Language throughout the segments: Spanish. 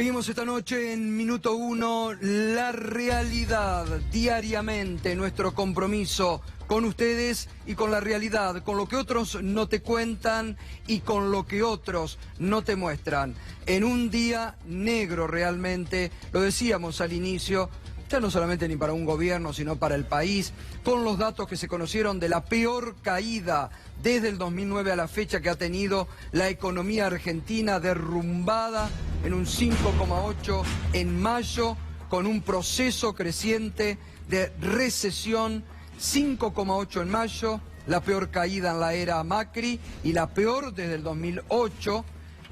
Seguimos esta noche en Minuto Uno, la realidad, diariamente, nuestro compromiso con ustedes y con la realidad, con lo que otros no te cuentan y con lo que otros no te muestran. En un día negro realmente, lo decíamos al inicio, ya no solamente ni para un gobierno, sino para el país, con los datos que se conocieron de la peor caída desde el 2009 a la fecha que ha tenido la economía argentina, derrumbada en un 5,8 en mayo, con un proceso creciente de recesión, 5,8 en mayo, la peor caída en la era Macri y la peor desde el 2008,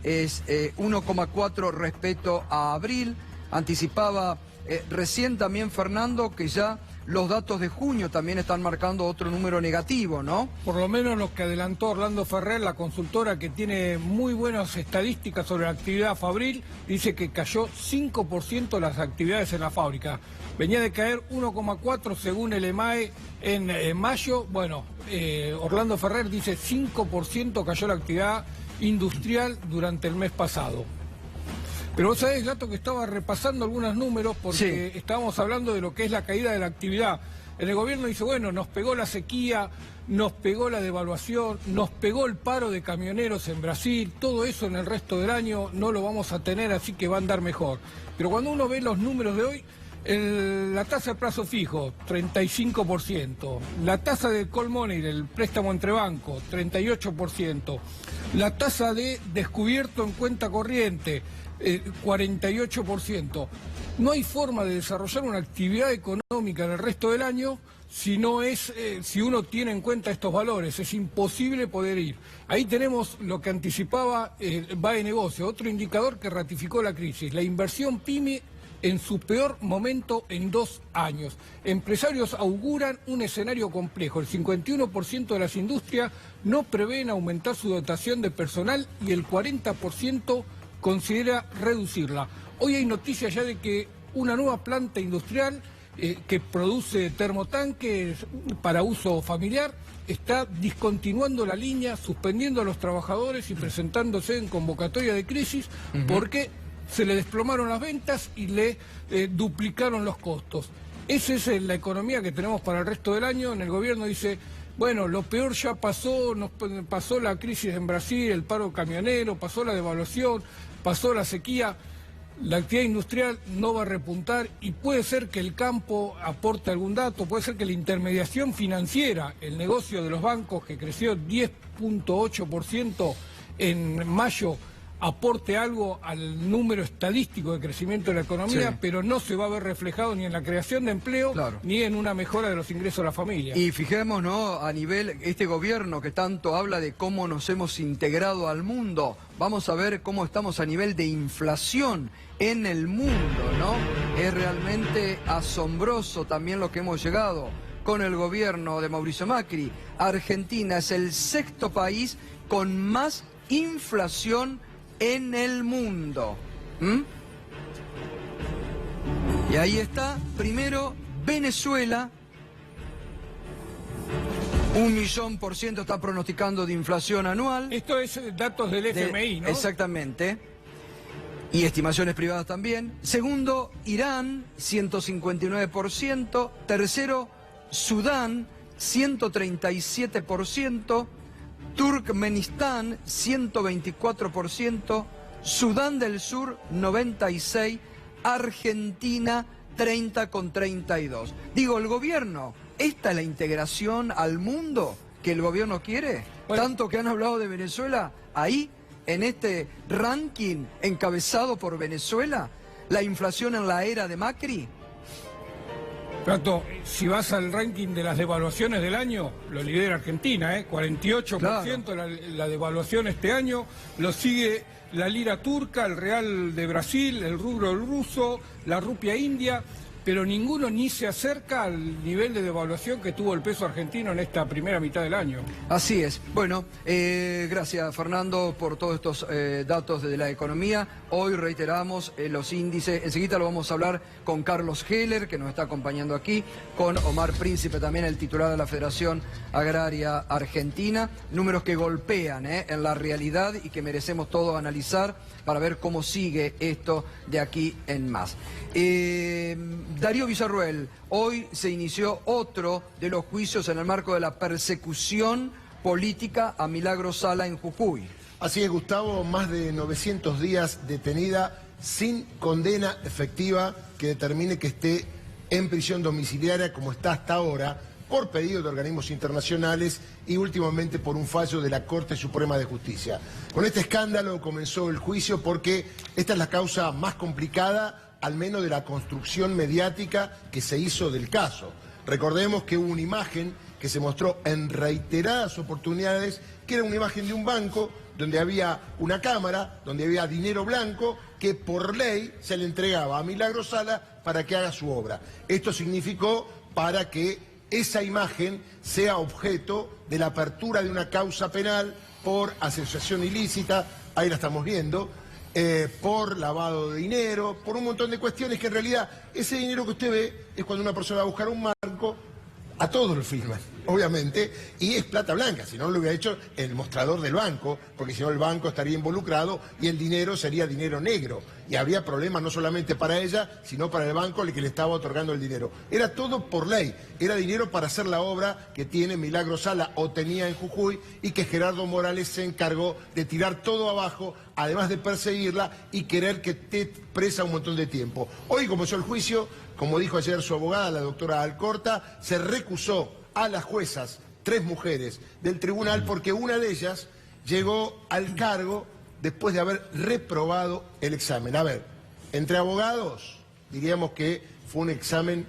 es 1,4 respecto a abril. Anticipaba recién también Fernando que ya los datos de junio también están marcando otro número negativo, ¿no? Por lo menos lo que adelantó Orlando Ferrer, la consultora que tiene muy buenas estadísticas sobre la actividad fabril, dice que cayó 5% las actividades en la fábrica. Venía de caer 1,4 según el EMAE en mayo. Bueno, Orlando Ferrer dice 5% cayó la actividad industrial durante el mes pasado. Pero vos sabés, Gato, que estaba repasando algunos números porque estábamos hablando de lo que es la caída de la actividad. En el gobierno dice, bueno, nos pegó la sequía, nos pegó la devaluación, nos pegó el paro de camioneros en Brasil, todo eso en el resto del año no lo vamos a tener, así que va a andar mejor. Pero cuando uno ve los números de hoy, la tasa de plazo fijo, 35%, la tasa del call money, del préstamo entre bancos, 38%, la tasa de descubierto en cuenta corriente, 48%. No hay forma de desarrollar una actividad económica en el resto del año si uno tiene en cuenta estos valores. Es imposible poder ir. Ahí tenemos lo que anticipaba BAE Negocio, otro indicador que ratificó la crisis, la inversión PYME en su peor momento en 2 años. Empresarios auguran un escenario complejo. El 51% de las industrias no prevén aumentar su dotación de personal y el 40% considera reducirla. Hoy hay noticias ya de que una nueva planta industrial que produce termotanques para uso familiar está discontinuando la línea, suspendiendo a los trabajadores y presentándose en convocatoria de crisis porque se le desplomaron las ventas y le duplicaron los costos. Esa es la economía que tenemos para el resto del año. En el gobierno dice, bueno, lo peor ya pasó, nos pasó la crisis en Brasil, el paro camionero, pasó la devaluación, pasó la sequía, la actividad industrial no va a repuntar y puede ser que el campo aporte algún dato, puede ser que la intermediación financiera, el negocio de los bancos que creció 10,8% en mayo, aporte algo al número estadístico de crecimiento de la economía, pero no se va a ver reflejado ni en la creación de empleo, ni en una mejora de los ingresos de la familia. Y fijémonos, ¿no?, a nivel, este gobierno que tanto habla de cómo nos hemos integrado al mundo, vamos a ver cómo estamos a nivel de inflación en el mundo, ¿no? Es realmente asombroso también lo que hemos llegado con el gobierno de Mauricio Macri. Argentina es el 6º país con más inflación en el mundo. Y ahí está, primero, Venezuela, 1.000.000% está pronosticando de inflación anual. Esto es datos del FMI, ¿no? Exactamente. Y estimaciones privadas también. Segundo, Irán, 159%. Tercero, Sudán, 137%. Turkmenistán, 124%, Sudán del Sur, 96%, Argentina, 30,32%. Digo, el gobierno, ¿esta es la integración al mundo que el gobierno quiere? Bueno, tanto que han hablado de Venezuela, ahí, en este ranking encabezado por Venezuela, la inflación en la era de Macri. Gato, si vas al ranking de las devaluaciones del año, lo lidera Argentina, 48% la devaluación este año, lo sigue la lira turca, el real de Brasil, el rublo ruso, la rupia india. pero ninguno ni se acerca al nivel de devaluación que tuvo el peso argentino en esta primera mitad del año. Así es. Bueno, gracias Fernando por todos estos datos de la economía. Hoy reiteramos los índices. Enseguida lo vamos a hablar con Carlos Heller, que nos está acompañando aquí, con Omar Príncipe, también el titular de la Federación Agraria Argentina. Números que golpean en la realidad y que merecemos todos analizar para ver cómo sigue esto de aquí en más. Darío Villarruel, hoy se inició otro de los juicios en el marco de la persecución política a Milagro Sala en Jujuy. Así es, Gustavo, más de 900 días detenida sin condena efectiva que determine que esté en prisión domiciliaria como está hasta ahora, por pedido de organismos internacionales y últimamente por un fallo de la Corte Suprema de Justicia. Con este escándalo comenzó el juicio porque esta es la causa más complicada, al menos de la construcción mediática que se hizo del caso. Recordemos que hubo una imagen que se mostró en reiteradas oportunidades, que era una imagen de un banco donde había una cámara, donde había dinero blanco que por ley se le entregaba a Milagro Sala para que haga su obra. Esto significó para que esa imagen sea objeto de la apertura de una causa penal por asociación ilícita, ahí la estamos viendo, por lavado de dinero, por un montón de cuestiones que en realidad ese dinero que usted ve es cuando una persona va a buscar un banco, a todos lo firman, obviamente, y es plata blanca, si no lo hubiera hecho el mostrador del banco, porque si no el banco estaría involucrado y el dinero sería dinero negro, y habría problemas no solamente para ella, sino para el banco al que le estaba otorgando el dinero. Era todo por ley, era dinero para hacer la obra que tiene Milagro Sala o tenía en Jujuy y que Gerardo Morales se encargó de tirar todo abajo, además de perseguirla y querer que esté presa un montón de tiempo. Hoy comenzó el juicio. Como dijo ayer su abogada, la doctora Alcorta, se recusó a las juezas, 3 mujeres del tribunal, porque una de ellas llegó al cargo después de haber reprobado el examen. A ver, entre abogados diríamos que fue un examen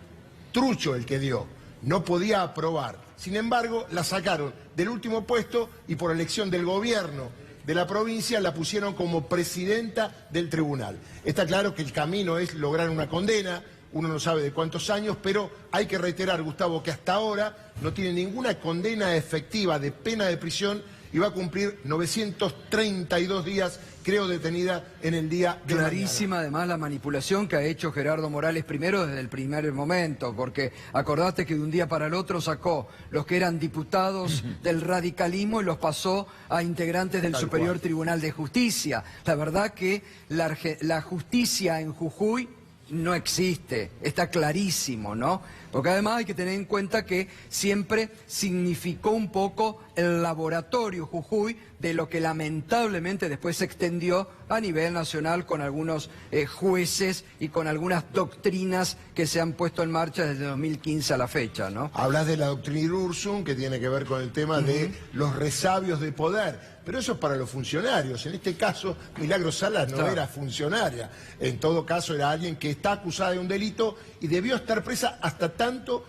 trucho el que dio, no podía aprobar. Sin embargo, la sacaron del último puesto y por elección del gobierno de la provincia la pusieron como presidenta del tribunal. Está claro que el camino es lograr una condena. Uno no sabe de cuántos años, pero hay que reiterar, Gustavo, que hasta ahora no tiene ninguna condena efectiva de pena de prisión y va a cumplir 932 días, creo, detenida en el día de Clarísima mañana. además la manipulación que ha hecho Gerardo Morales primero desde el primer momento, porque acordate que de un día para el otro sacó los que eran diputados del radicalismo y los pasó a integrantes del Superior Tribunal de Justicia. La verdad que la justicia en Jujuy no existe, está clarísimo, ¿no? Porque además hay que tener en cuenta que siempre significó un poco el laboratorio Jujuy de lo que lamentablemente después se extendió a nivel nacional con algunos jueces y con algunas doctrinas que se han puesto en marcha desde 2015 a la fecha, ¿no? Hablas de la doctrina Irursum, que tiene que ver con el tema de los resabios de poder, pero eso es para los funcionarios. En este caso, Milagro Sala no era funcionaria. En todo caso, era alguien que está acusada de un delito y debió estar presa hasta tanto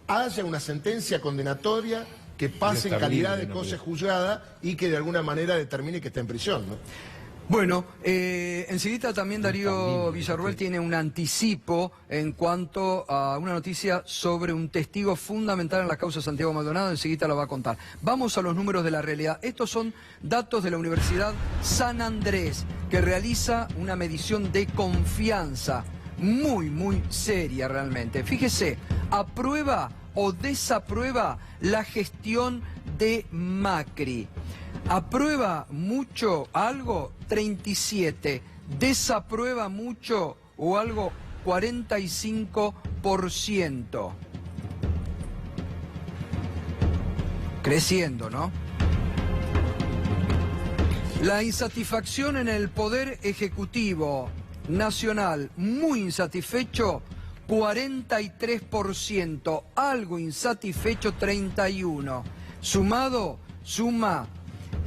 haya una sentencia condenatoria que pase en calidad de cosa juzgada y que de alguna manera determine que está en prisión, ¿no? Bueno, enseguida también Darío Villarruel tiene un anticipo en cuanto a una noticia sobre un testigo fundamental en la causa Santiago Maldonado, enseguida lo va a contar. Vamos a los números de la realidad. Estos son datos de la Universidad San Andrés, que realiza una medición de confianza muy seria realmente. Fíjese, aprueba o desaprueba la gestión de Macri. ¿Aprueba mucho algo? 37. ¿Desaprueba mucho o algo? 45%. Creciendo, ¿no? La insatisfacción en el Poder Ejecutivo Nacional, muy insatisfecho, 43%, algo insatisfecho, 31%. Suma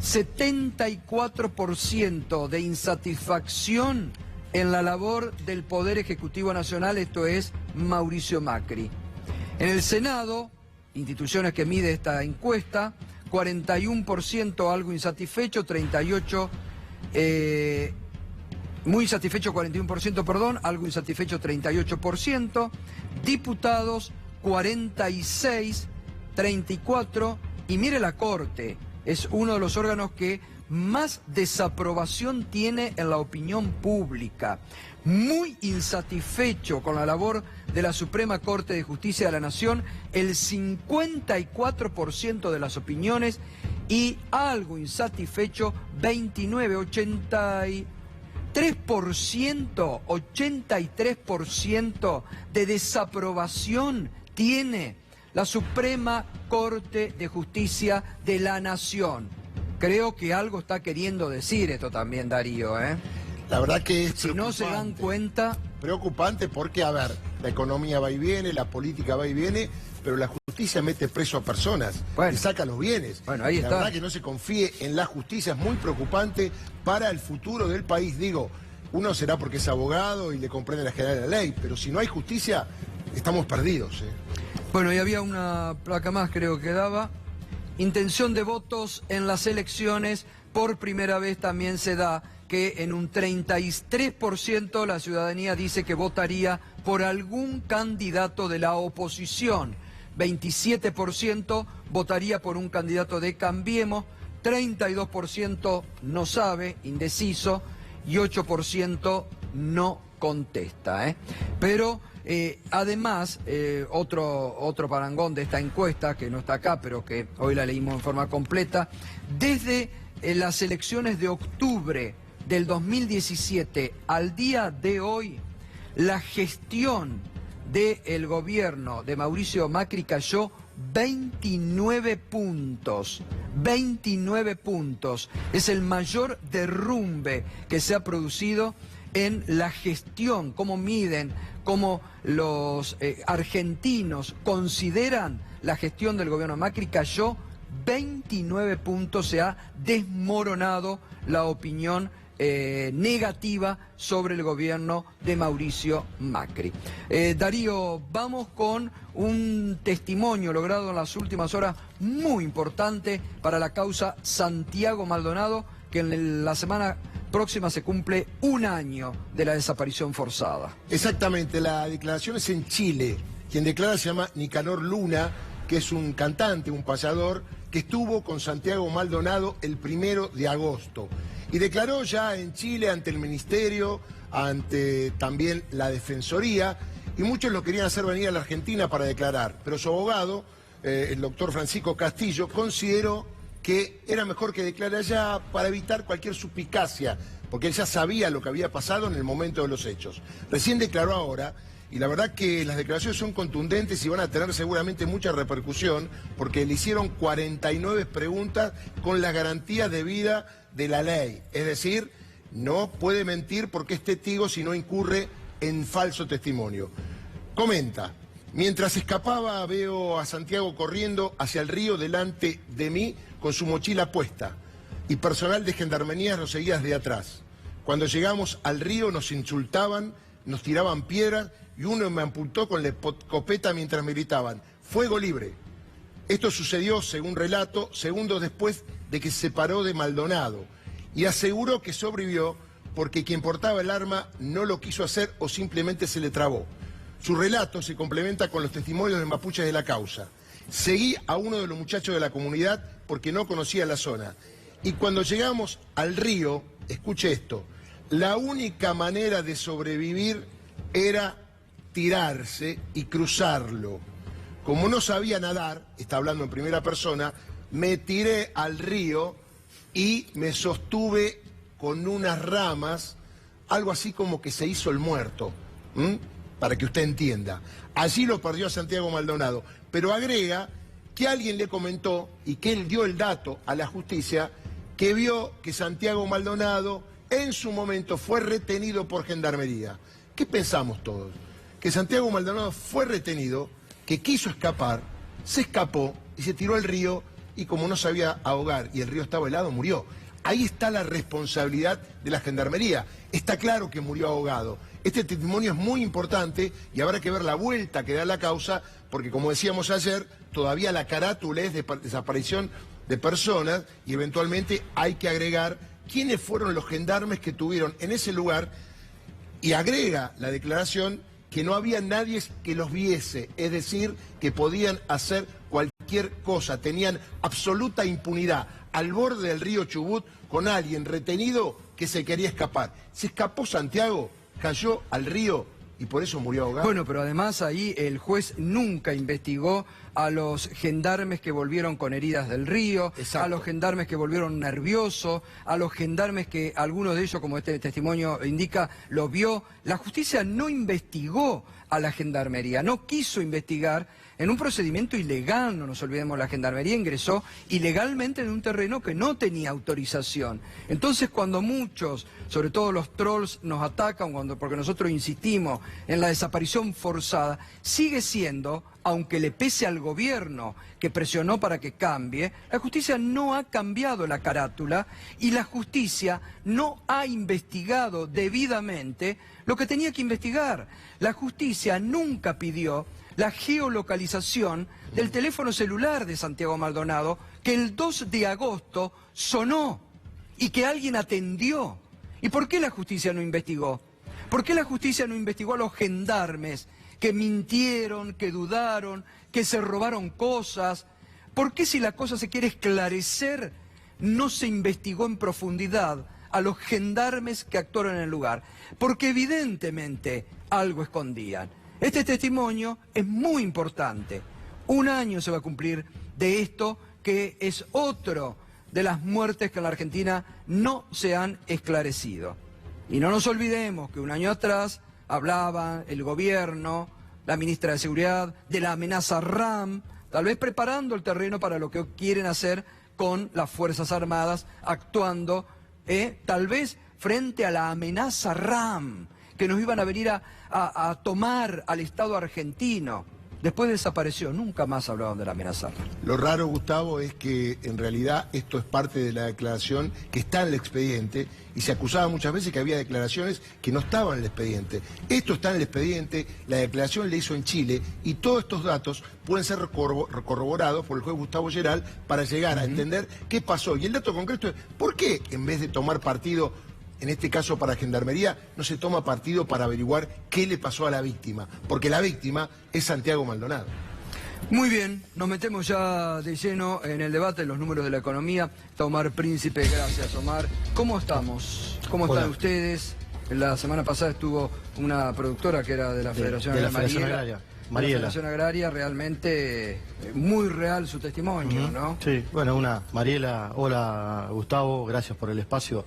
74% de insatisfacción en la labor del Poder Ejecutivo Nacional, esto es Mauricio Macri. En el Senado, instituciones que mide esta encuesta, 41% algo insatisfecho, 38% muy insatisfecho 41%, perdón, algo insatisfecho 38%, diputados 46, 34, y mire la Corte, es uno de los órganos que más desaprobación tiene en la opinión pública. Muy insatisfecho con la labor de la Suprema Corte de Justicia de la Nación, el 54% de las opiniones, y algo insatisfecho 29, 83% de desaprobación tiene la Suprema Corte de Justicia de la Nación. Creo que algo está queriendo decir esto también, Darío, ¿eh? La verdad que es si no se dan cuenta... Preocupante porque, a ver, la economía va y viene, la política va y viene, pero la justicia mete preso a personas, y saca los bienes. Bueno, ahí está. La verdad que no se confíe en la justicia es muy preocupante para el futuro del país. Digo, uno será porque es abogado y le comprende la general de la ley, pero si no hay justicia, estamos perdidos, ¿eh? Bueno, y había una placa más, creo que daba. Intención de votos en las elecciones, por primera vez también se da que en un 33% la ciudadanía dice que votaría por algún candidato de la oposición. 27% votaría por un candidato de Cambiemos, 32% no sabe, indeciso, y 8% no contesta, ¿eh? Pero además, otro parangón de esta encuesta, que no está acá, pero que hoy la leímos en forma completa, desde las elecciones de octubre del 2017 al día de hoy, la gestión del gobierno de Mauricio Macri cayó 29 puntos. 29 puntos. Es el mayor derrumbe que se ha producido en la gestión, cómo miden, cómo los argentinos consideran la gestión del gobierno Macri. Cayó 29 puntos, se ha desmoronado la opinión negativa sobre el gobierno de Mauricio Macri. Darío, vamos con un testimonio logrado en las últimas horas muy importante para la causa Santiago Maldonado, que en la semana próxima se cumple un año de la desaparición forzada. Exactamente, la declaración es en Chile. Quien declara se llama Nicanor Luna, que es un cantante, un payador, que estuvo con Santiago Maldonado el 1 de agosto. Y declaró ya en Chile ante el Ministerio, ante también la Defensoría, y muchos lo querían hacer venir a la Argentina para declarar. Pero su abogado, el doctor Francisco Castillo, consideró que era mejor que declare allá para evitar cualquier suspicacia, porque él ya sabía lo que había pasado en el momento de los hechos. Recién declaró ahora, y la verdad que las declaraciones son contundentes y van a tener seguramente mucha repercusión, porque le hicieron 49 preguntas con las garantías de vida de la ley. Es decir, no puede mentir porque es testigo si no incurre en falso testimonio. Comenta: mientras escapaba veo a Santiago corriendo hacia el río delante de mí con su mochila puesta, y personal de gendarmería nos seguía de atrás. Cuando llegamos al río nos insultaban, nos tiraban piedras y uno me apuntó con la escopeta mientras me gritaban: ¡fuego libre! Esto sucedió, según relato, segundos después de que se separó de Maldonado, y aseguró que sobrevivió porque quien portaba el arma no lo quiso hacer o simplemente se le trabó. Su relato se complementa con los testimonios de mapuches de la causa. Seguí a uno de los muchachos de la comunidad porque no conocía la zona. Y cuando llegamos al río, escuche esto, la única manera de sobrevivir era tirarse y cruzarlo. Como no sabía nadar, está hablando en primera persona, me tiré al río y me sostuve con unas ramas, algo así como que se hizo el muerto, para que usted entienda. Allí lo perdió a Santiago Maldonado, pero agrega que alguien le comentó y que él dio el dato a la justicia que vio que Santiago Maldonado en su momento fue retenido por Gendarmería. ¿Qué pensamos todos? Que Santiago Maldonado fue retenido, que quiso escapar, se escapó y se tiró al río, y como no sabía ahogar y el río estaba helado, murió. Ahí está la responsabilidad de la Gendarmería. Está claro que murió ahogado. Este testimonio es muy importante y habrá que ver la vuelta que da la causa, porque como decíamos ayer, todavía la carátula es de desaparición de personas y eventualmente hay que agregar quiénes fueron los gendarmes que tuvieron en ese lugar, y agrega la declaración que no había nadie que los viese, es decir, que podían hacer cualquier cosa, tenían absoluta impunidad al borde del río Chubut con alguien retenido que se quería escapar. Se escapó Santiago, cayó al río y por eso murió ahogado. Bueno, pero además ahí el juez nunca investigó a los gendarmes que volvieron con heridas del río, Exacto. a los gendarmes que volvieron nerviosos, a los gendarmes que algunos de ellos, como este testimonio indica, los vio. La justicia no investigó a la gendarmería, no quiso investigar en un procedimiento ilegal, no nos olvidemos, la gendarmería ingresó ilegalmente en un terreno que no tenía autorización. Entonces cuando muchos, sobre todo los trolls, nos atacan, porque nosotros insistimos en la desaparición forzada, sigue siendo, aunque le pese al gobierno que presionó para que cambie, la justicia no ha cambiado la carátula y la justicia no ha investigado debidamente lo que tenía que investigar. La justicia nunca pidió la geolocalización del teléfono celular de Santiago Maldonado, que el 2 de agosto sonó y que alguien atendió. ¿Y por qué la justicia no investigó? ¿Por qué la justicia no investigó a los gendarmes que mintieron, que dudaron, que se robaron cosas? ¿Por qué, si la cosa se quiere esclarecer, no se investigó en profundidad a los gendarmes que actuaron en el lugar? Porque evidentemente algo escondían. Este testimonio es muy importante. 1 año se va a cumplir de esto, que es otro de las muertes que en la Argentina no se han esclarecido. Y no nos olvidemos que 1 año atrás hablaba el gobierno, la ministra de Seguridad, de la amenaza RAM, tal vez preparando el terreno para lo que quieren hacer con las Fuerzas Armadas, actuando tal vez frente a la amenaza RAM, que nos iban a venir a tomar al Estado argentino. Después desapareció, nunca más hablaban de la amenaza. Lo raro, Gustavo, es que en realidad esto es parte de la declaración que está en el expediente, y se acusaba muchas veces que había declaraciones que no estaban en el expediente. Esto está en el expediente, la declaración la hizo en Chile, y todos estos datos pueden ser corroborados por el juez Gustavo Geral para llegar a entender qué pasó. Y el dato concreto es, ¿por qué en vez de tomar partido, en este caso para Gendarmería, no se toma partido para averiguar qué le pasó a la víctima? Porque la víctima es Santiago Maldonado. Muy bien, nos metemos ya de lleno en el debate de los números de la economía. Está Omar Príncipe, gracias Omar. ¿Cómo estamos? ¿Cómo están ustedes? La semana pasada estuvo una productora que era de la Federación Agraria. La Federación Agraria, realmente muy real su testimonio, ¿no? Sí, bueno, Mariela, hola Gustavo, gracias por el espacio.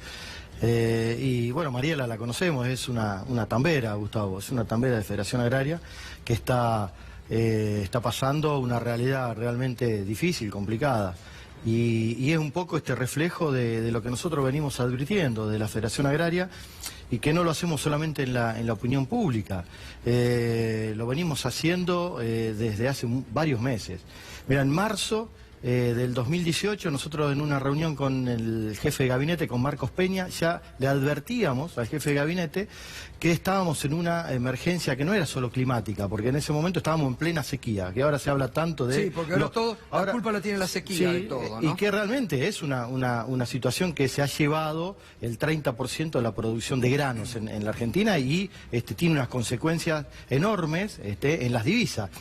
Y bueno, Mariela la conocemos, es una tambera, Gustavo, es una tambera de Federación Agraria que está pasando una realidad realmente difícil, complicada. Y es un poco este reflejo de lo que nosotros venimos advirtiendo de la Federación Agraria, y que no lo hacemos solamente en la opinión pública, lo venimos haciendo desde hace varios meses. Mira, en marzo del 2018, nosotros en una reunión con el jefe de gabinete, con Marcos Peña, ya le advertíamos al jefe de gabinete que estábamos en una emergencia que no era solo climática, porque en ese momento estábamos en plena sequía, que ahora se habla tanto de... Sí, porque ahora la culpa la tiene la sequía, sí, de todo, ¿no? Y que realmente es una situación que se ha llevado el 30% de la producción de granos en la Argentina, y tiene unas consecuencias enormes en las divisas.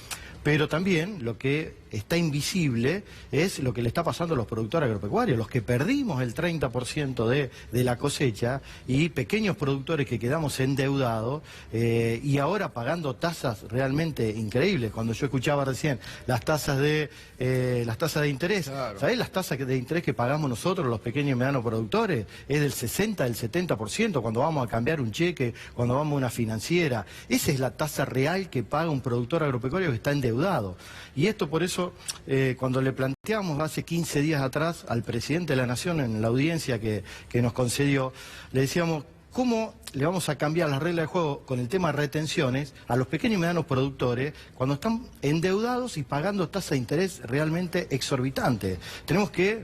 Pero también lo que está invisible es lo que le está pasando a los productores agropecuarios, los que perdimos el 30% de la cosecha, y pequeños productores que quedamos endeudados y ahora pagando tasas realmente increíbles. Cuando yo escuchaba recién las tasas de interés, claro. ¿Sabés las tasas de interés que pagamos nosotros, los pequeños y medianos productores? Es del 60, del 70% cuando vamos a cambiar un cheque, cuando vamos a una financiera. Esa es la tasa real que paga un productor agropecuario que está endeudado. Y esto por eso, cuando le planteamos hace 15 días atrás al presidente de la Nación en la audiencia que nos concedió, le decíamos, ¿cómo le vamos a cambiar las reglas de juego con el tema de retenciones a los pequeños y medianos productores cuando están endeudados y pagando tasas de interés realmente exorbitantes?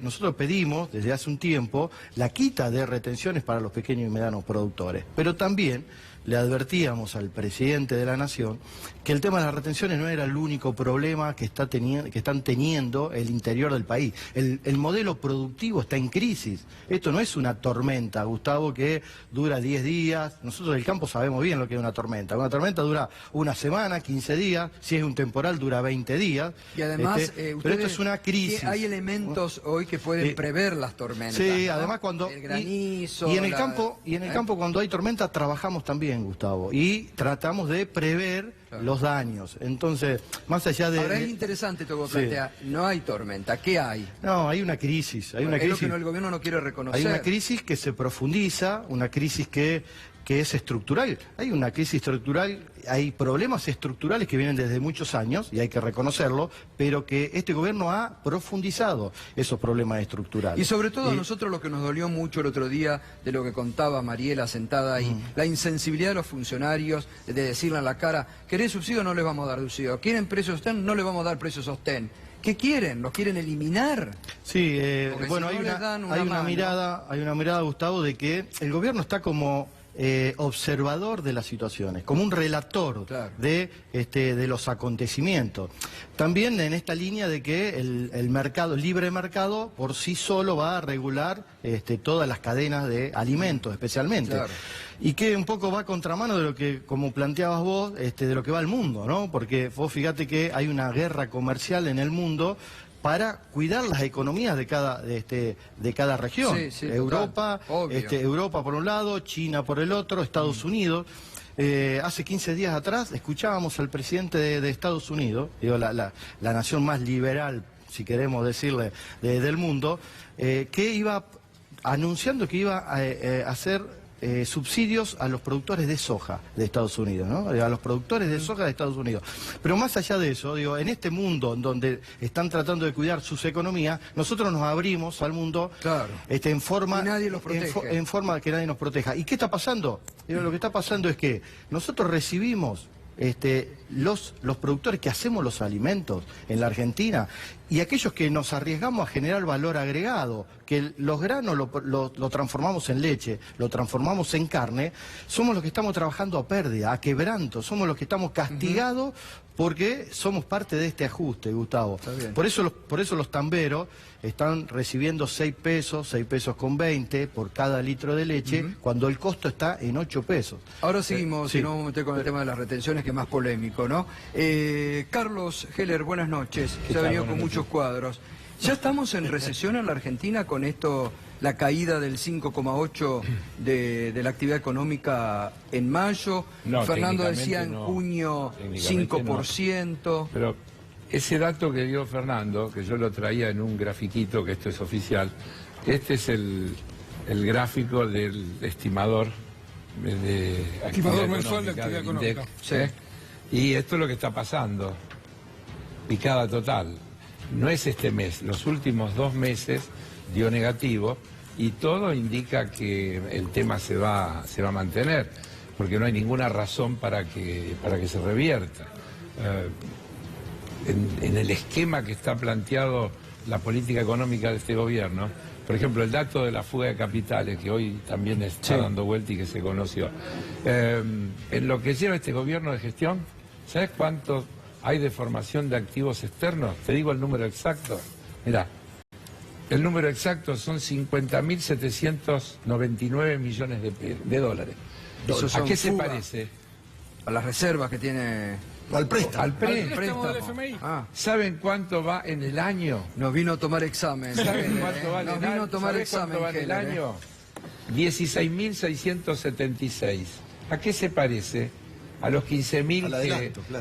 Nosotros pedimos desde hace un tiempo la quita de retenciones para los pequeños y medianos productores, pero también le advertíamos al presidente de la Nación que el tema de las retenciones no era el único problema que están teniendo el interior del país. El modelo productivo está en crisis. Esto no es una tormenta, Gustavo, que dura 10 días. Nosotros del campo sabemos bien lo que es una tormenta. Una tormenta dura una semana, 15 días. Si es un temporal, dura 20 días. Y además, pero esto es una crisis. Hay elementos hoy que pueden prever las tormentas. Sí, ¿no? además cuando... El granizo... Y en el campo cuando hay tormenta trabajamos también, Gustavo. Y tratamos de prever los daños. Entonces, más allá de... Ahora es interesante todo lo que plantea. No hay tormenta. ¿Qué hay? No, hay una crisis. Hay una crisis. Es lo que el gobierno no quiere reconocer. Hay una crisis que se profundiza, una crisis que es estructural. Hay una crisis estructural, hay problemas estructurales que vienen desde muchos años, y hay que reconocerlo, pero que este gobierno ha profundizado esos problemas estructurales. Y sobre todo a nosotros lo que nos dolió mucho el otro día, de lo que contaba Mariela sentada ahí, la insensibilidad de los funcionarios, de decirle a la cara, ¿querés subsidio? No les vamos a dar subsidio. ¿Quieren precio sostén? No les vamos a dar precio sostén. ¿Qué quieren? ¿Los quieren eliminar? Sí, si bueno, no hay una mirada, Gustavo, de que el gobierno está como observador de las situaciones, como un relator de los acontecimientos. También en esta línea de que el mercado, el libre mercado, por sí solo va a regular todas las cadenas de alimentos, especialmente. Claro. Y que un poco va a contramano de lo que, como planteabas vos, de lo que va el mundo, ¿no? Porque vos fíjate que hay una guerra comercial en el mundo para cuidar las economías de cada región. Sí, Europa, Europa por un lado, China por el otro, Estados Unidos. Hace 15 días atrás escuchábamos al presidente de Estados Unidos, digo, la nación más liberal, si queremos decirle, del mundo, que iba anunciando que iba a hacer subsidios a los productores de soja de Estados Unidos, ¿no? A los productores de soja de Estados Unidos. Pero más allá de eso, digo, en este mundo en donde están tratando de cuidar sus economías, nosotros nos abrimos al mundo en forma que nadie nos proteja. ¿Y qué está pasando? Digo, lo que está pasando es que nosotros recibimos los productores que hacemos los alimentos en la Argentina y aquellos que nos arriesgamos a generar valor agregado, que los granos lo transformamos en leche, lo transformamos en carne, somos los que estamos trabajando a pérdida, a quebranto, somos los que estamos castigados porque somos parte de este ajuste, Gustavo. Por eso los tamberos están recibiendo 6 pesos con 20 por cada litro de leche, cuando el costo está en 8 pesos. Ahora seguimos, si no vamos a meter con el tema de las retenciones, que es más polémico, ¿no? Carlos Heller, buenas noches. Se ha venido con muchos cuadros. ¿Ya estamos en recesión en la Argentina con esto, la caída del 5,8 de la actividad económica en mayo? No, Fernando decía en junio 5%. No. Pero ese dato que dio Fernando, que yo lo traía en un grafiquito, que esto es oficial, este es el gráfico del estimador de actividad mensual de actividad económica. Y esto es lo que está pasando. Picada total. No es este mes, los últimos 2 meses dio negativo y todo indica que el tema se va a mantener, porque no hay ninguna razón para que se revierta. En el esquema que está planteado la política económica de este gobierno, por ejemplo, el dato de la fuga de capitales, que hoy también está dando vuelta y que se conoció. En lo que lleva este gobierno de gestión, ¿sabes cuánto hay de formación de activos externos? Te digo el número exacto. Mirá, el número exacto son 50.799 millones de dólares. ¿A qué se parece? A las reservas que tiene... Al préstamo. Al préstamo. del FMI. ¿Saben cuánto va en el año? Nos vino a tomar examen. ¿Saben cuánto va en el año? Nos vino a tomar examen. ¿Cuánto va en el año? 16.676. ¿A qué se parece? A los 15.000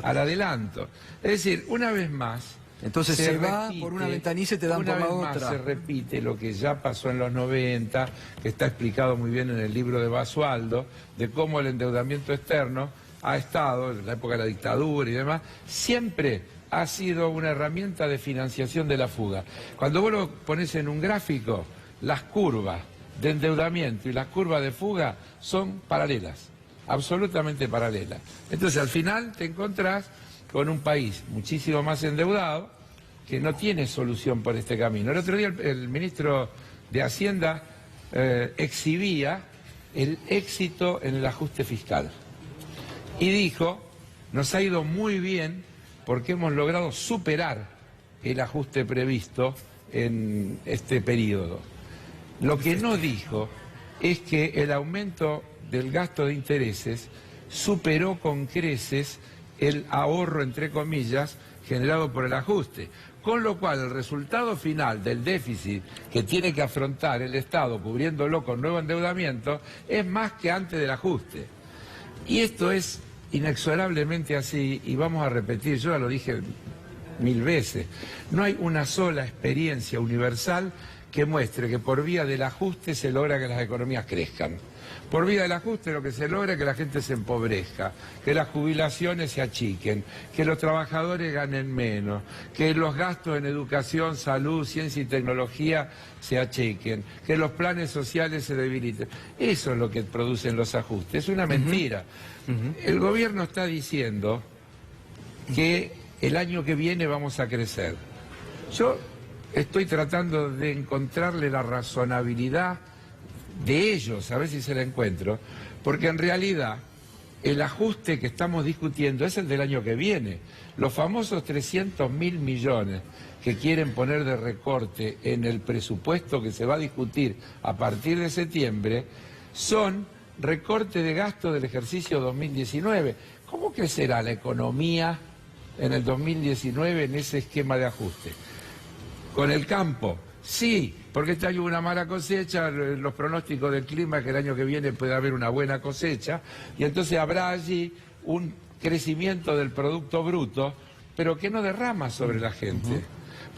al adelanto. Es decir, una vez más... Entonces se va por una ventanilla y te dan por la otra. Se repite lo que ya pasó en los 90, que está explicado muy bien en el libro de Basualdo, de cómo el endeudamiento externo ha estado, en la época de la dictadura y demás, siempre ha sido una herramienta de financiación de la fuga. Cuando vos lo pones en un gráfico, las curvas de endeudamiento y las curvas de fuga son paralelas, absolutamente paralelas. Entonces al final te encontrás con un país muchísimo más endeudado, que no tiene solución por este camino. El otro día el ministro de Hacienda exhibía el éxito en el ajuste fiscal. Y dijo, nos ha ido muy bien porque hemos logrado superar el ajuste previsto en este periodo. Lo que no dijo es que el aumento del gasto de intereses superó con creces el ahorro, entre comillas, generado por el ajuste. Con lo cual, el resultado final del déficit que tiene que afrontar el Estado, cubriéndolo con nuevo endeudamiento, es más que antes del ajuste. Y esto es inexorablemente así, y vamos a repetir, yo ya lo dije 1000 veces, no hay una sola experiencia universal que muestre que por vía del ajuste se logra que las economías crezcan. Por vía del ajuste lo que se logra es que la gente se empobrezca, que las jubilaciones se achiquen, que los trabajadores ganen menos, que los gastos en educación, salud, ciencia y tecnología se achiquen, que los planes sociales se debiliten. Eso es lo que producen los ajustes, es una mentira. El gobierno está diciendo que el año que viene vamos a crecer. Yo estoy tratando de encontrarle la razonabilidad de ellos, a ver si se la encuentro, porque en realidad el ajuste que estamos discutiendo es el del año que viene. Los famosos 300.000 millones que quieren poner de recorte en el presupuesto que se va a discutir a partir de septiembre son recorte de gasto del ejercicio 2019. ¿Cómo crecerá la economía en el 2019 en ese esquema de ajuste? ¿Con el campo? Sí, porque este año hubo una mala cosecha, los pronósticos del clima es que el año que viene puede haber una buena cosecha, y entonces habrá allí un crecimiento del Producto Bruto, pero que no derrama sobre la gente.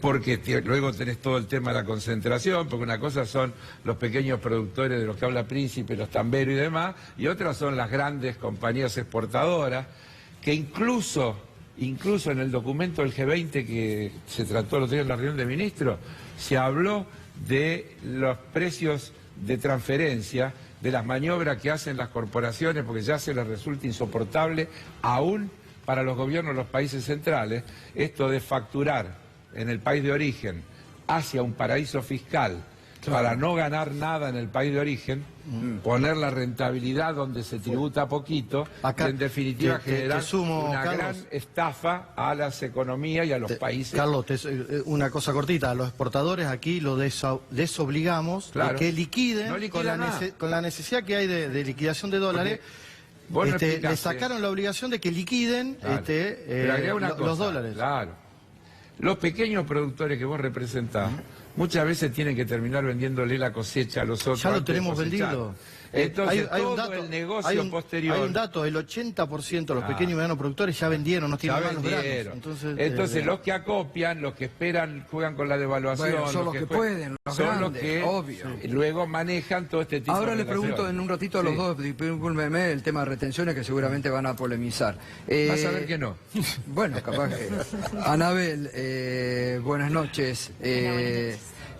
Porque luego tenés todo el tema de la concentración, porque una cosa son los pequeños productores de los que habla Príncipe, los tamberos y demás, y otras son las grandes compañías exportadoras, que incluso en el documento del G20 que se trató el otro día en la reunión de ministros, se habló de los precios de transferencia, de las maniobras que hacen las corporaciones, porque ya se les resulta insoportable, aún para los gobiernos de los países centrales, esto de facturar en el país de origen hacia un paraíso fiscal, para no ganar nada en el país de origen, poner la rentabilidad donde se tributa poquito, acá, y en definitiva generar una Carlos, gran estafa a las economías y a los países. Carlos, una cosa cortita, a los exportadores aquí lo desobligamos de que liquiden No con la necesidad que hay de liquidación de dólares. Le sacaron la obligación de que liquiden los dólares. Claro. Los pequeños productores que vos representás muchas veces tienen que terminar vendiéndole la cosecha a los otros. Ya lo tenemos vendido. Entonces, el negocio posterior... Hay un dato, el 80% de los pequeños y medianos productores ya vendieron, no tienen más los granos. Entonces los que acopian, los que esperan, juegan con la devaluación... Bueno, son los que pueden, los son grandes, los que obvio. Luego manejan todo este tipo de Ahora le pregunto relaciones. en un ratito a los dos, discúlpenme, el tema de retenciones que seguramente van a polemizar. Vas a ver que no. Bueno, capaz que... Anabel, buenas noches.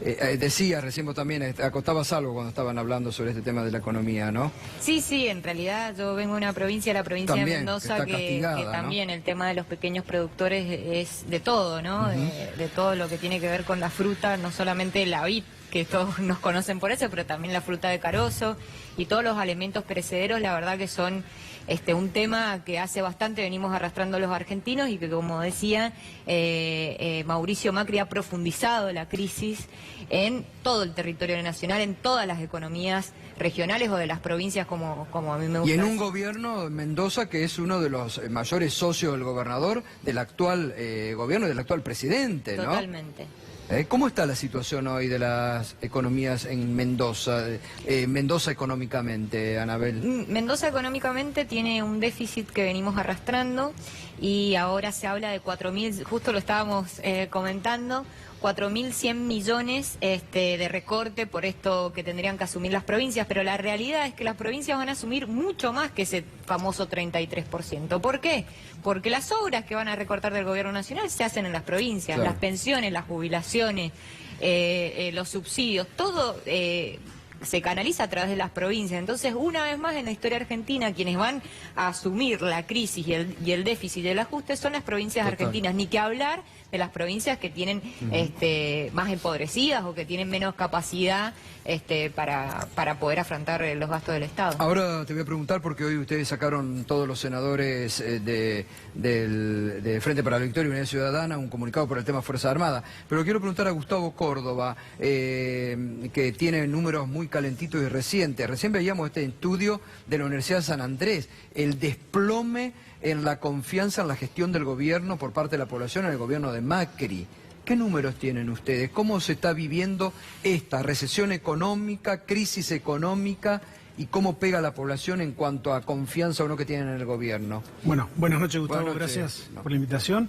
Decías recién vos también, acotabas algo cuando estaban hablando sobre este tema de la economía, ¿no? Sí, en realidad yo vengo de una provincia, la provincia también, de Mendoza, que también, ¿no? El tema de los pequeños productores es de todo, ¿no? De todo lo que tiene que ver con la fruta, no solamente la vid, que todos nos conocen por eso, pero también la fruta de carozo y todos los alimentos perecederos, la verdad que son un tema que hace bastante venimos arrastrando los argentinos y que, como decía, Mauricio Macri ha profundizado la crisis en todo el territorio nacional, en todas las economías regionales o de las provincias, como a mí me gusta. Y en un gobierno, Mendoza, que es uno de los mayores socios del gobernador, del actual gobierno y del actual presidente, ¿no? Totalmente. ¿Cómo está la situación hoy de las economías en Mendoza? Mendoza económicamente, Anabel. Mendoza económicamente tiene un déficit que venimos arrastrando y ahora se habla de 4.000, justo lo estábamos comentando, 4.100 millones de recorte por esto que tendrían que asumir las provincias, pero la realidad es que las provincias van a asumir mucho más que ese famoso 33%. ¿Por qué? Porque las obras que van a recortar del gobierno nacional se hacen en las provincias, las pensiones, las jubilaciones, los subsidios, todo se canaliza a través de las provincias. Entonces, una vez más en la historia argentina, quienes van a asumir la crisis y el déficit y el ajuste son las provincias argentinas, ni que hablar de las provincias que tienen más empobrecidas o que tienen menos capacidad para poder afrontar los gastos del Estado. Ahora te voy a preguntar, porque hoy ustedes sacaron todos los senadores de Frente para la Victoria y Unidad Ciudadana un comunicado por el tema Fuerza Armada, pero quiero preguntar a Gustavo Córdoba, que tiene números muy calentitos y recientes. Recién veíamos este estudio de la Universidad de San Andrés, el desplome en la confianza en la gestión del gobierno por parte de la población en el gobierno de Macri. ¿Qué números tienen ustedes? ¿Cómo se está viviendo esta recesión económica, crisis económica, y cómo pega a la población en cuanto a confianza o no que tienen en el gobierno? Bueno, buenas noches, Gustavo, Buenas noches. gracias por la invitación.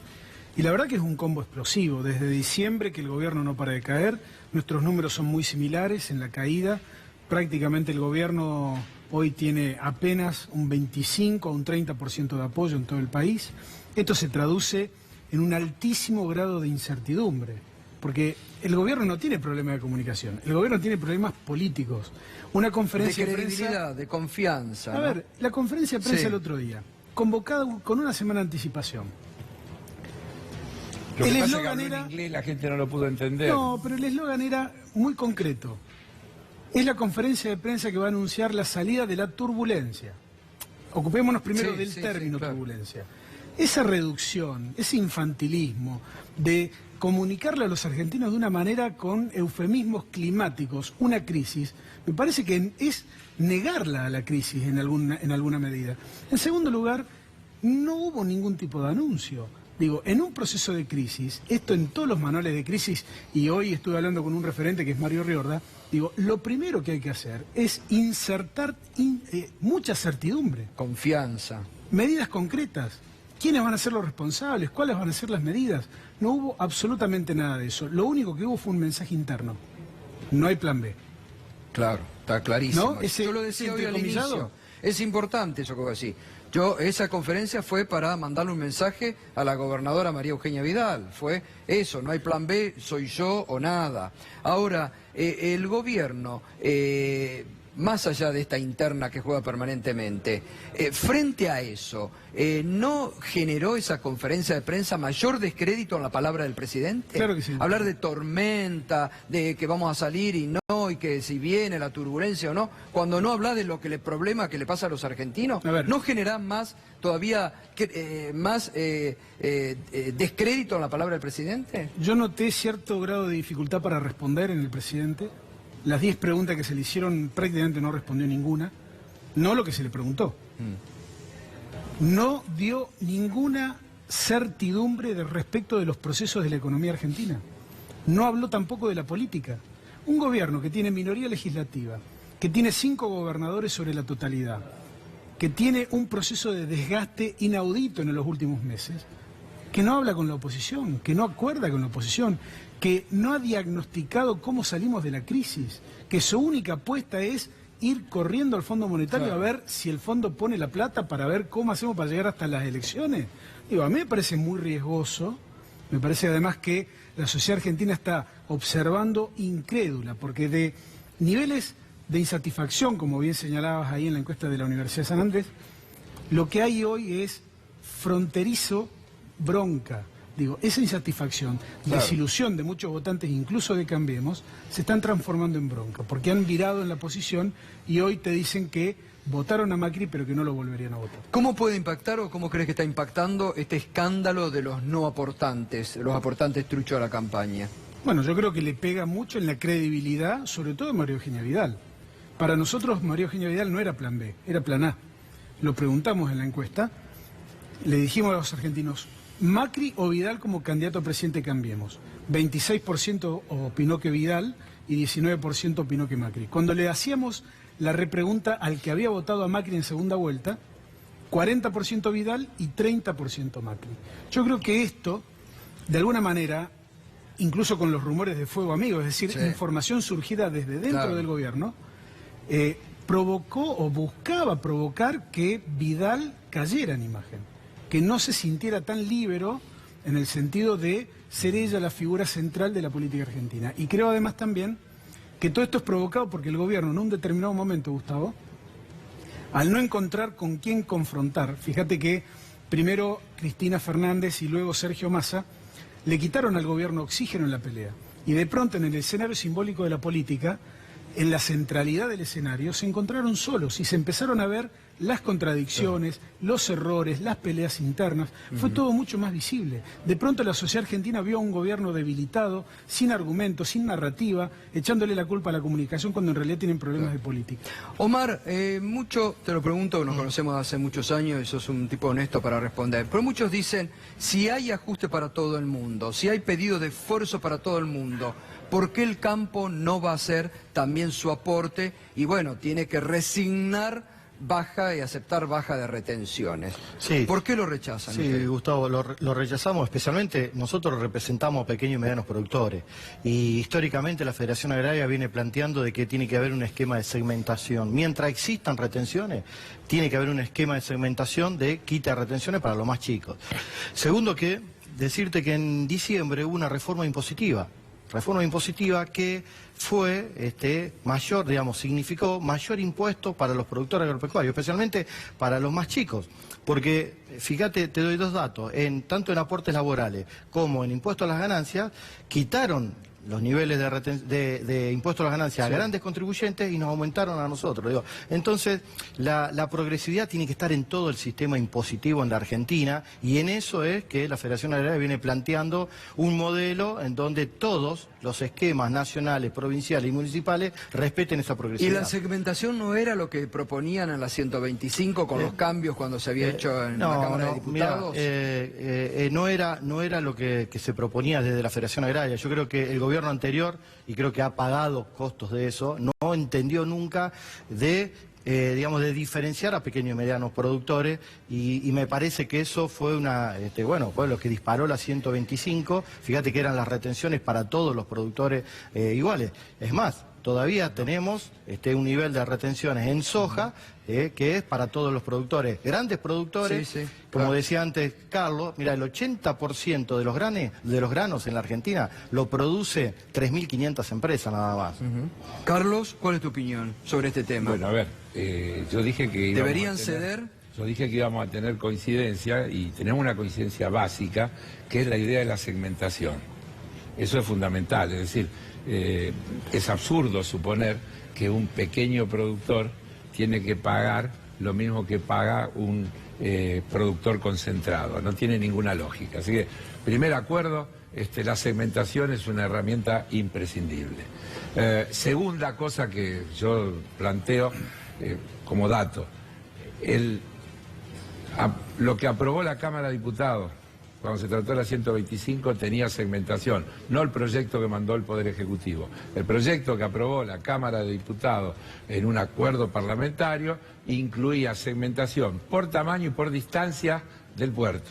Y la verdad que es un combo explosivo. Desde diciembre que el gobierno no para de caer, nuestros números son muy similares en la caída. Prácticamente el gobierno hoy tiene apenas un 25 o un 30% de apoyo en todo el país. Esto se traduce en un altísimo grado de incertidumbre, porque el gobierno no tiene problema de comunicación, el gobierno tiene problemas políticos. Una conferencia de credibilidad, de confianza. A ver, la conferencia de prensa Sí. el otro día, convocada con una semana de anticipación. Lo que El pasa es que eslogan habló en era... inglés, la gente no lo pudo entender. No, pero el eslogan era muy concreto. Es la conferencia de prensa que va a anunciar la salida de la turbulencia. Ocupémonos primero Sí, del sí, término sí, claro. turbulencia. Esa reducción, ese infantilismo de comunicarle a los argentinos de una manera con eufemismos climáticos una crisis, me parece que es negarla a la crisis en alguna medida. En segundo lugar, no hubo ningún tipo de anuncio. Digo, en un proceso de crisis, esto en todos los manuales de crisis, y hoy estuve hablando con un referente que es Mario Riorda, digo, lo primero que hay que hacer es insertar mucha certidumbre. Confianza. Medidas concretas. ¿Quiénes van a ser los responsables? ¿Cuáles van a ser las medidas? No hubo absolutamente nada de eso. Lo único que hubo fue un mensaje interno. No hay plan B. Claro, está clarísimo. ¿No? Ese- Yo lo decía ese hoy al entrecomillado. inicio. Es importante eso que vos decís. Esa conferencia fue para mandarle un mensaje a la gobernadora María Eugenia Vidal. Fue eso, no hay plan B, soy yo o nada. Ahora, el gobierno, más allá de esta interna que juega permanentemente, frente a eso, ¿no generó esa conferencia de prensa mayor descrédito en la palabra del presidente? Claro que sí. Hablar de tormenta, de que vamos a salir y no, y que si viene la turbulencia o no, cuando no habla de lo que le problema que le pasa a los argentinos, A ver. ¿no genera más todavía descrédito en la palabra del presidente? Yo noté cierto grado de dificultad para responder en el presidente. Las 10 preguntas que se le hicieron prácticamente no respondió ninguna. No lo que se le preguntó. No dio ninguna certidumbre respecto de los procesos de la economía argentina. No habló tampoco de la política. Un gobierno que tiene minoría legislativa, que tiene 5 gobernadores sobre la totalidad, que tiene un proceso de desgaste inaudito en los últimos meses, que no habla con la oposición, que no acuerda con la oposición, que no ha diagnosticado cómo salimos de la crisis, que su única apuesta es ir corriendo al Fondo Monetario a ver si el fondo pone la plata para ver cómo hacemos para llegar hasta las elecciones. Digo, a mí me parece muy riesgoso, me parece además que la sociedad argentina está observando incrédula, porque de niveles de insatisfacción, como bien señalabas ahí en la encuesta de la Universidad de San Andrés, lo que hay hoy es fronterizo bronca. Digo, esa insatisfacción, desilusión de muchos votantes, incluso de Cambiemos, se están transformando en bronca, porque han virado en la posición y hoy te dicen que votaron a Macri pero que no lo volverían a votar. ¿Cómo puede impactar o cómo crees que está impactando este escándalo de los no aportantes, los aportantes truchos a la campaña? Bueno, yo creo que le pega mucho en la credibilidad, sobre todo de María Eugenia Vidal. Para nosotros María Eugenia Vidal no era plan B, era plan A. Lo preguntamos en la encuesta, le dijimos a los argentinos, Macri o Vidal como candidato a presidente Cambiemos. 26% opinó que Vidal y 19% opinó que Macri. Cuando le hacíamos la repregunta al que había votado a Macri en segunda vuelta, 40% Vidal y 30% Macri. Yo creo que esto, de alguna manera, incluso con los rumores de fuego amigo, es decir, información surgida desde dentro del gobierno, provocó o buscaba provocar que Vidal cayera en imagen, que no se sintiera tan líbero en el sentido de ser ella la figura central de la política argentina. Y creo además también que todo esto es provocado porque el gobierno en un determinado momento, Gustavo, al no encontrar con quién confrontar, fíjate que primero Cristina Fernández y luego Sergio Massa le quitaron al gobierno oxígeno en la pelea. Y de pronto en el escenario simbólico de la política, en la centralidad del escenario, se encontraron solos y se empezaron a ver las contradicciones, los errores, las peleas internas. Fue todo mucho más visible. De pronto la sociedad argentina vio a un gobierno debilitado, sin argumentos, sin narrativa, echándole la culpa a la comunicación cuando en realidad tienen problemas de política. Omar, mucho, te lo pregunto, nos conocemos hace muchos años y sos un tipo honesto para responder, pero muchos dicen, si hay ajuste para todo el mundo, si hay pedido de esfuerzo para todo el mundo, ¿por qué el campo no va a hacer también su aporte? Y bueno, tiene que resignar baja y aceptar baja de retenciones. Sí. ¿Por qué lo rechazan? Sí, ustedes? Gustavo, lo rechazamos, especialmente nosotros representamos a pequeños y medianos productores y históricamente la Federación Agraria viene planteando de que tiene que haber un esquema de segmentación. Mientras existan retenciones, tiene que haber un esquema de segmentación de quita de retenciones para los más chicos. Segundo, que decirte que en diciembre hubo una reforma impositiva que fue mayor, digamos, significó mayor impuesto para los productores agropecuarios, especialmente para los más chicos. Porque, fíjate, te doy dos datos, tanto en aportes laborales como en impuestos a las ganancias, quitaron los niveles de impuestos a las ganancias a grandes contribuyentes y nos aumentaron a nosotros. Digo. Entonces, la progresividad tiene que estar en todo el sistema impositivo en la Argentina y en eso es que la Federación Agraria viene planteando un modelo en donde todos los esquemas nacionales, provinciales y municipales respeten esa progresividad. ¿Y la segmentación no era lo que proponían en la 125 con los cambios cuando se había hecho en la Cámara de Diputados? Mirá, no era lo que se proponía desde la Federación Agraria. Yo creo que el gobierno anterior, y creo que ha pagado costos de eso, no entendió nunca de diferenciar a pequeños y medianos productores y me parece que eso fue fue lo que disparó la 125. Fíjate que eran las retenciones para todos los productores iguales. Es más, todavía tenemos un nivel de retenciones en soja que es para todos los productores. Grandes productores, como decía antes Carlos, mira, el 80% de los granos en la Argentina lo produce 3.500 empresas nada más. Carlos, ¿cuál es tu opinión sobre este tema? Bueno, a ver, yo dije que ¿deberían ceder? Yo dije que íbamos a tener coincidencia y tenemos una coincidencia básica, que es la idea de la segmentación. Eso es fundamental, es decir, es absurdo suponer que un pequeño productor tiene que pagar lo mismo que paga un productor concentrado. No tiene ninguna lógica. Así que, primer acuerdo, la segmentación es una herramienta imprescindible. Segunda cosa que yo planteo como dato, lo que aprobó la Cámara de Diputados cuando se trató de la 125 tenía segmentación, no el proyecto que mandó el Poder Ejecutivo. El proyecto que aprobó la Cámara de Diputados en un acuerdo parlamentario incluía segmentación por tamaño y por distancia del puerto.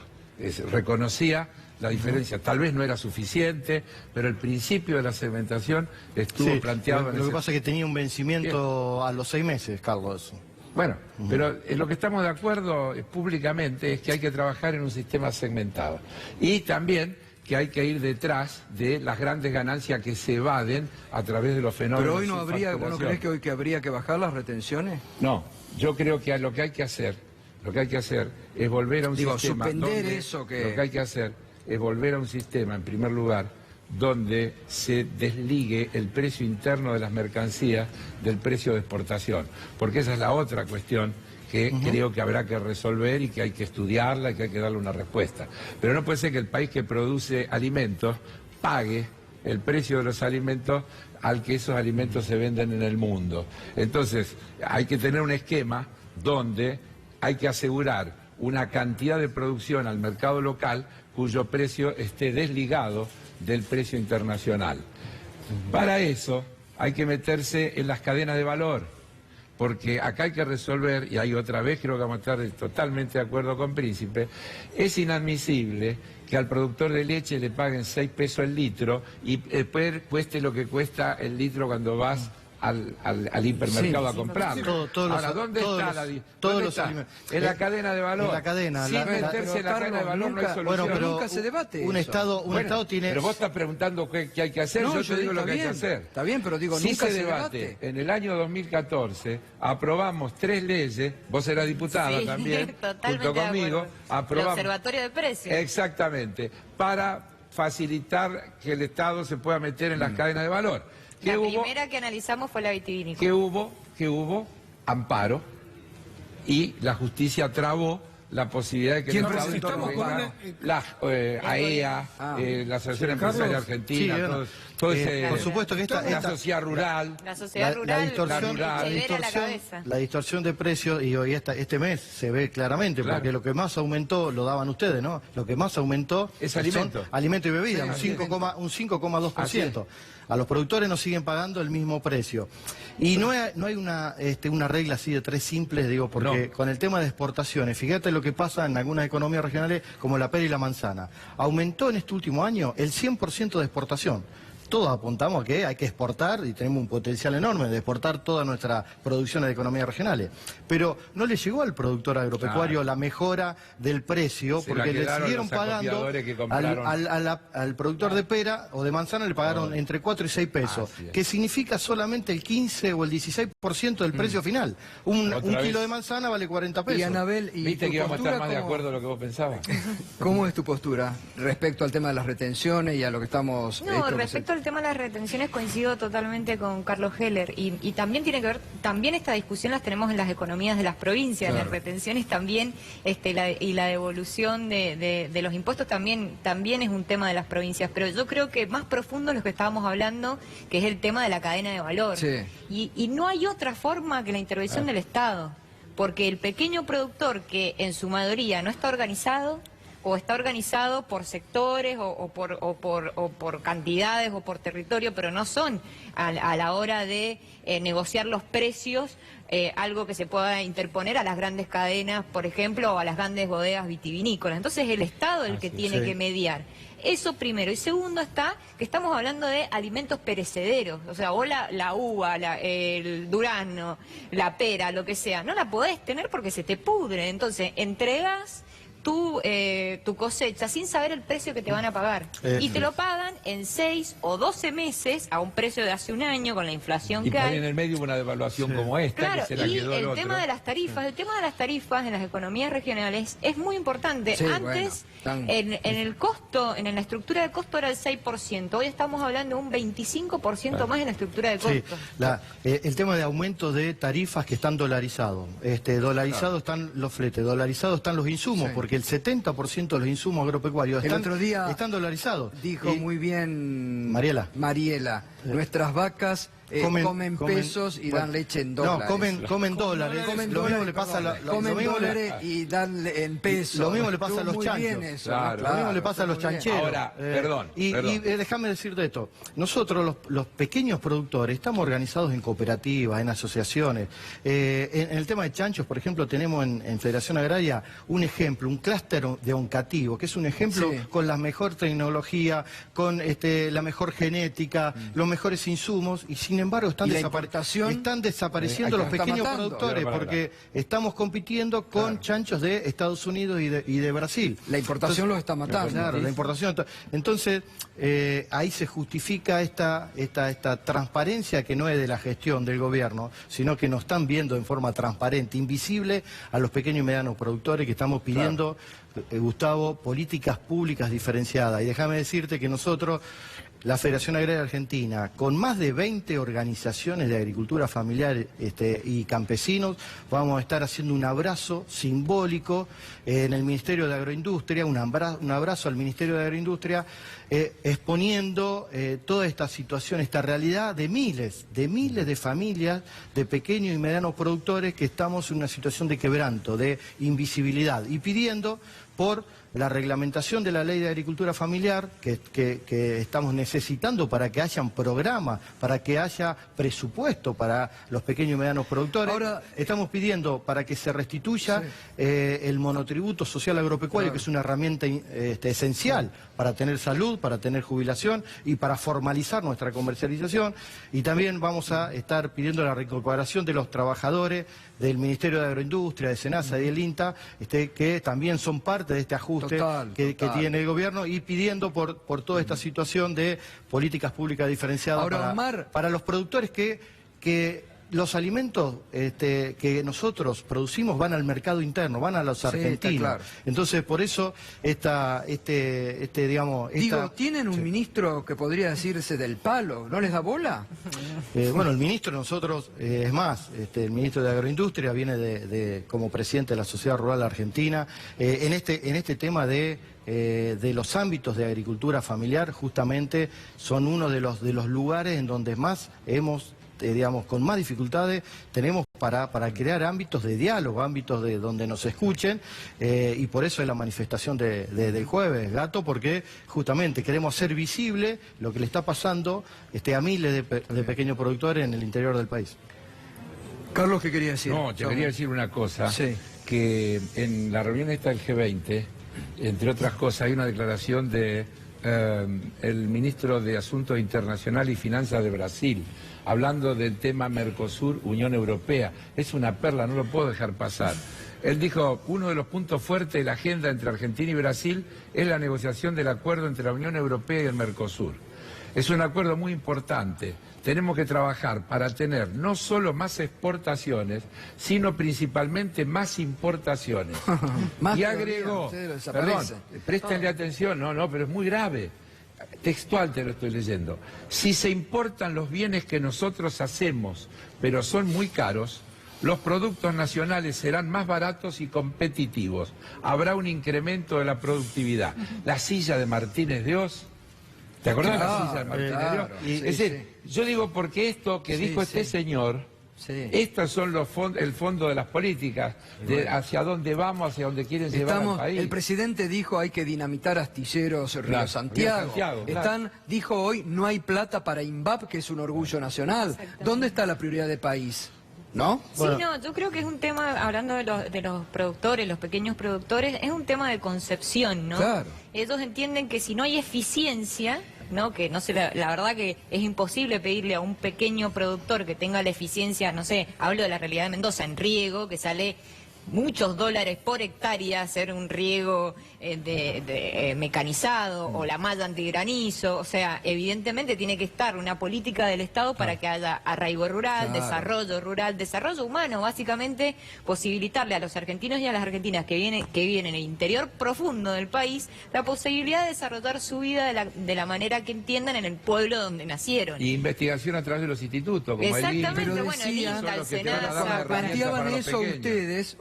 Reconocía la diferencia, tal vez no era suficiente, pero el principio de la segmentación estuvo planteado en lo que pasa es que tenía un vencimiento a los 6 meses, Carlos. Bueno, pero lo que estamos de acuerdo públicamente es que hay que trabajar en un sistema segmentado. Y también que hay que ir detrás de las grandes ganancias que se evaden a través de los fenómenos. Pero hoy no habría, ¿vos no crees que hoy habría que bajar las retenciones? No, yo creo que lo que hay que hacer es volver a un sistema. Suspender eso que... Lo que hay que hacer es volver a un sistema, en primer lugar, donde se desligue el precio interno de las mercancías del precio de exportación. Porque esa es la otra cuestión que creo que habrá que resolver y que hay que estudiarla y que hay que darle una respuesta. Pero no puede ser que el país que produce alimentos pague el precio de los alimentos al que esos alimentos se venden en el mundo. Entonces, hay que tener un esquema donde hay que asegurar una cantidad de producción al mercado local cuyo precio esté desligado del precio internacional. Para eso hay que meterse en las cadenas de valor, porque acá hay que resolver, y ahí otra vez creo que vamos a estar totalmente de acuerdo con Príncipe, es inadmisible que al productor de leche le paguen 6 pesos el litro y después cueste lo que cuesta el litro cuando vas al hipermercado a comprar. Ahora, ¿dónde está ¿dónde está? En la cadena de valor. En la cadena. Sin meterse en la cadena de valor no hay solución. Bueno, pero nunca se debate un eso. Estado tiene... Pero vos estás preguntando qué hay que hacer, yo te digo lo que hay que hacer. Está bien, pero digo, Sí nunca se se debate. En el año 2014 aprobamos 3 leyes, vos eras diputada Sí, también, totalmente junto de conmigo, acuerdo. aprobamos... El Observatorio de Precios. Exactamente, para facilitar que el Estado se pueda meter en las cadenas de valor. La primera que analizamos fue la vitivinícola. Que hubo amparo y la justicia trabó la posibilidad de que ¿Quién el Estado presentó intervenga. amparo? La AEA, la Asociación Empresaria Argentina, todo ese... por supuesto que la sociedad rural. La sociedad rural, la distorsión de precios, y hoy este mes se ve claramente, Claro. porque lo que más aumentó, lo daban ustedes, ¿no? Lo que más aumentó Es alimento. son alimento y bebida, Sí, un 5,2%. Así es. A los productores nos siguen pagando el mismo precio. Y no hay una regla así de 3 simples, digo, porque con el tema de exportaciones, fíjate lo que pasa en algunas economías regionales como la pera y la manzana. Aumentó en este último año el 100% de exportación. Todos apuntamos a que hay que exportar y tenemos un potencial enorme de exportar toda nuestra producción de economías regionales. Pero no le llegó al productor agropecuario la mejora del precio porque le siguieron pagando al productor de pera o de manzana le pagaron entre 4 y 6 pesos, que significa solamente el 15 o el 16% del precio final. Un kilo de manzana vale 40 pesos. Y Anabel, ¿Viste que íbamos a estar más de acuerdo de lo que vos pensabas? ¿Cómo es tu postura respecto al tema de las retenciones y a lo que estamos... No, respecto al tema de las retenciones coincido totalmente con Carlos Heller y también tiene que ver, también esta discusión las tenemos en las economías de las provincias, las retenciones también y la devolución de los impuestos también es un tema de las provincias, pero yo creo que más profundo es lo que estábamos hablando, que es el tema de la cadena de valor. Sí. Y no hay otra forma que la intervención del Estado, porque el pequeño productor que en su mayoría no está organizado, o está organizado por sectores o por cantidades o por territorio, pero no son a la hora de negociar los precios algo que se pueda interponer a las grandes cadenas, por ejemplo, o a las grandes bodegas vitivinícolas. Entonces el Estado es el que tiene que mediar. Eso primero. Y segundo está que estamos hablando de alimentos perecederos. O sea, vos la uva, el durazno, la pera, lo que sea, no la podés tener porque se te pudre. Entonces entregas tu cosecha sin saber el precio que te van a pagar. Y te lo pagan en 6 o 12 meses a un precio de hace un año con la inflación que hay. Y en el medio hubo una devaluación como esta, claro, que se la quedó el otro. tema de las tarifas, el tema de las tarifas en las economías regionales es muy importante. Sí, Antes, en el costo, en la estructura de costo era el 6%. Hoy estamos hablando de un 25% más en la estructura de costo. El tema de aumento de tarifas que están dolarizados. Dolarizados están los fletes, dolarizados están los insumos, porque el 70% de los insumos agropecuarios están dolarizados. Dijo muy bien Mariela, nuestras vacas comen pesos y dan leche en dólares. No, comen dólares. Lo mismo le pasa comen dólares y dan en pesos. Lo mismo le pasa a los chanchos. Lo mismo le pasa a los chancheros. Ahora, perdón. Y déjame decirte esto. Nosotros, los pequeños productores, estamos organizados en cooperativas, en asociaciones. En el tema de chanchos, por ejemplo, tenemos en Federación Agraria un ejemplo, un clúster de Oncativo, que es un ejemplo con la mejor tecnología, con la mejor genética, los mejores insumos, y sin embargo están desapareciendo los pequeños productores porque estamos compitiendo con chanchos de Estados Unidos y de Brasil. La importación los está matando. Claro, la importación. Entonces, ahí se justifica esta transparencia que no es de la gestión del gobierno, sino que nos están viendo en forma transparente, invisible a los pequeños y medianos productores que estamos pidiendo, Gustavo, políticas públicas diferenciadas. Y déjame decirte que nosotros, la Federación Agraria Argentina, con más de 20 organizaciones de agricultura familiar y campesinos, vamos a estar haciendo un abrazo simbólico en el Ministerio de Agroindustria, un abrazo al Ministerio de Agroindustria, exponiendo toda esta situación, esta realidad de miles de familias, de pequeños y medianos productores que estamos en una situación de quebranto, de invisibilidad, y pidiendo por la reglamentación de la ley de agricultura familiar que estamos necesitando para que haya un programa, para que haya presupuesto para los pequeños y medianos productores. Ahora, estamos pidiendo para que se restituya el monotributo social agropecuario, que es una herramienta esencial para tener salud, para tener jubilación y para formalizar nuestra comercialización. Y también vamos a estar pidiendo la reincorporación de los trabajadores del Ministerio de Agroindustria, de SENASA y del INTA, que también son parte de este ajuste que tiene el gobierno, y pidiendo por toda esta situación de políticas públicas diferenciadas para los productores que los alimentos que nosotros producimos van al mercado interno, van a los argentinos. Claro. Entonces, por eso, ¿tienen un ministro que podría decirse del palo? ¿No les da bola? Bueno, el ministro nosotros, es más, el ministro de Agroindustria viene como presidente de la Sociedad Rural Argentina. En este tema de los ámbitos de agricultura familiar, justamente son uno de los lugares en donde más con más dificultades tenemos para crear ámbitos de diálogo, ámbitos de donde nos escuchen, y por eso es la manifestación del jueves, Gato, porque justamente queremos hacer visible lo que le está pasando a miles de pequeños productores en el interior del país. Carlos, ¿qué quería decir? No, te quería decir una cosa, que en la reunión esta del G20, entre otras cosas, hay una declaración de el ministro de Asuntos Internacionales y Finanzas de Brasil, hablando del tema Mercosur-Unión Europea. Es una perla, no lo puedo dejar pasar. Él dijo, uno de los puntos fuertes de la agenda entre Argentina y Brasil es la negociación del acuerdo entre la Unión Europea y el Mercosur. Es un acuerdo muy importante. Tenemos que trabajar para tener no solo más exportaciones, sino principalmente más importaciones. Y agregó, perdón, préstenle atención, no, pero es muy grave. Textual te lo estoy leyendo. Si se importan los bienes que nosotros hacemos, pero son muy caros, los productos nacionales serán más baratos y competitivos. Habrá un incremento de la productividad. La silla de Martínez de Oz, ¿te acordás de la silla de Martínez de Oz? Es decir, yo digo porque esto que dijo este señor, estos son el fondo de las políticas, hacia dónde vamos, hacia dónde quieren llevar al país. El presidente dijo hay que dinamitar astilleros Río Santiago. Dijo hoy no hay plata para INVAP, que es un orgullo nacional. ¿Dónde está la prioridad de país? ¿No? Sí, yo creo que es un tema, hablando de los productores, los pequeños productores, es un tema de concepción, ¿no? Claro. Ellos entienden que si no hay eficiencia, ¿no? Que no sé, la verdad que es imposible pedirle a un pequeño productor que tenga la eficiencia, no sé, hablo de la realidad de Mendoza, en riego, que sale muchos dólares por hectárea hacer un riego mecanizado o la malla antigranizo. O sea, evidentemente tiene que estar una política del Estado para que haya arraigo rural, desarrollo humano, básicamente posibilitarle a los argentinos y a las argentinas que viven en el interior profundo del país la posibilidad de desarrollar su vida de la manera que entiendan en el pueblo donde nacieron. Y investigación a través de los institutos, como exactamente, el bueno, el INTA, el SENASA. Planteaban eso ustedes,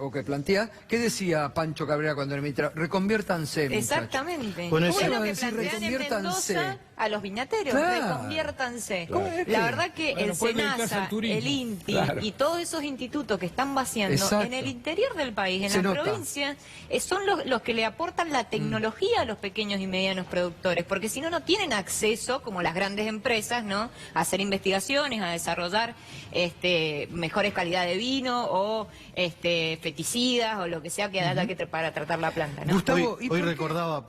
¿qué decía Pancho Cabrera cuando era ministro? Reconviértanse, muchachos. Exactamente. Bueno, ¿cómo es lo que decir, plantean en Mendoza a los viñateros? Claro. Reconviértanse. Claro. La verdad que el pueden dedicarse SENASA, al turismo. el INTI y todos esos institutos que están vaciando en el interior del país, en la provincia, son los que le aportan la tecnología a los pequeños y medianos productores, porque si no, no tienen acceso, como las grandes empresas, ¿no?, a hacer investigaciones, a desarrollar mejores calidad de vino o feticidas o lo que sea que haya que para tratar la planta, ¿no? Gustavo, hoy recordaba,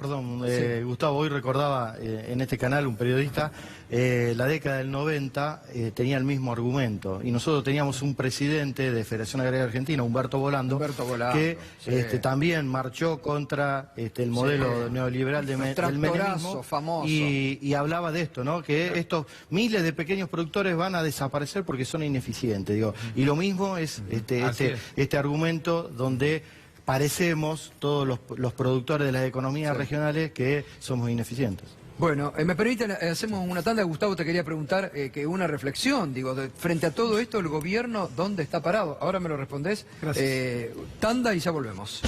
Gustavo, hoy recordaba en este canal un periodista, la década del 90 tenía el mismo argumento, y nosotros teníamos un presidente de Federación Agraria Argentina, Humberto Volando, que también marchó contra el modelo neoliberal del menemismo, famoso. Y hablaba de esto, ¿no?, que estos miles de pequeños productores van a desaparecer porque son ineficientes, digo. Y lo mismo es este argumento donde parecemos todos los productores de las economías regionales que somos ineficientes. Bueno, me permiten, hacemos una tanda. Gustavo, te quería preguntar que una reflexión, frente a todo esto, el gobierno, ¿dónde está parado? Ahora me lo respondés. Gracias. Tanda y ya volvemos.